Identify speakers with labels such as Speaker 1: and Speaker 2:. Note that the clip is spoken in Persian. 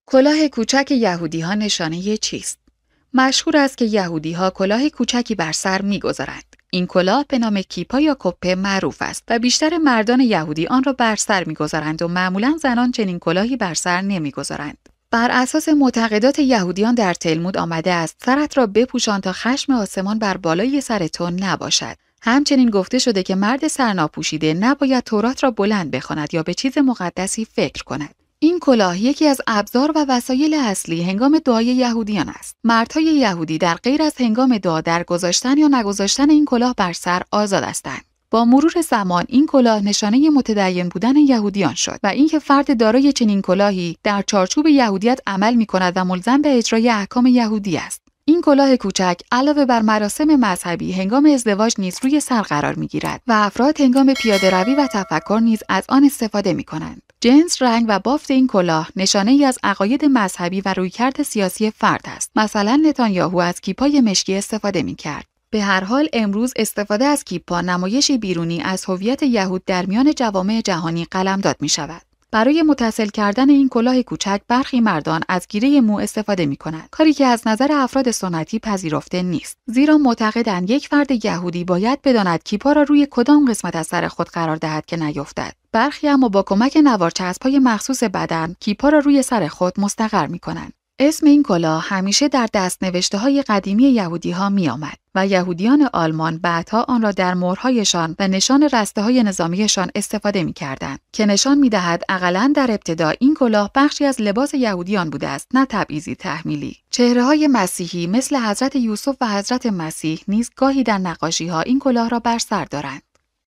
Speaker 1: کلاه کوچک یهودی‌ها نشانه چیست؟ مشهور است که یهودی‌ها کلاه کوچکی بر سر می‌گذارند. این کلاه به نام کیپا یا کپه معروف است و بیشتر مردان یهودی آن را بر سر می‌گذارند و معمولاً زنان چنین کلاهی بر سر نمی‌گذارند. بر اساس معتقدات یهودیان در تلمود آمده است سرت را بپوشان تا خشم آسمان بر بالای سر تو نباشد. همچنین گفته شده که مرد سرناپوشیده نباید تورات را بلند بخواند یا به چیز مقدسی فکر کند. این کلاه یکی از ابزار و وسایل اصلی هنگام دعای یهودیان است. مردهای یهودی در غیر از هنگام دعا در گذاشتن یا نگذاشتن این کلاه بر سر آزاد هستند. با مرور زمان این کلاه نشانه متدین بودن یهودیان شد و اینکه فرد دارای چنین کلاهی در چارچوب یهودیت عمل می‌کند و ملزم به اجرای احکام یهودی است. این کلاه کوچک علاوه بر مراسم مذهبی هنگام ازدواج نیز روی سر قرار می‌گیرد و افراد هنگام پیاده‌روی و تفکر نیز از آن استفاده می‌کنند. جنس، رنگ و بافت این کلاه نشانه‌ای از عقاید مذهبی و رویکرد سیاسی فرد است. مثلا نتانیاهو از کیپای مشکی استفاده می‌کرد. به هر حال امروز استفاده از کیپا نمایشی بیرونی از هویت یهود در میان جوامع جهانی قلمداد می‌شود. برای متصل کردن این کلاه کوچک برخی مردان از گیره مو استفاده می‌کنند، کاری که از نظر افراد سنتی پذیرفته نیست. زیرا معتقدند یک فرد یهودی باید بداند کیپا را روی کدام قسمت از سر خود قرار دهد که نیفتد. برخی اما با کمک نوارچسب‌های مخصوص بدن کیپا را روی سر خود مستقر می‌کنند. اسم این کلاه همیشه در دست‌نوشته‌های قدیمی یهودی‌ها می‌آمد و یهودیان آلمان بعدها آن را در مهرهایشان و نشان رسته‌های نظامیشان استفاده می‌کردند که نشان می‌دهد حداقل در ابتدا این کلاه بخشی از لباس یهودیان بوده است، نه تبعیضی تحمیلی. چهره‌های مسیحی مثل حضرت یوسف و حضرت مسیح نیز گاهی در نقاشی‌ها این کلاه را بر سر دارند.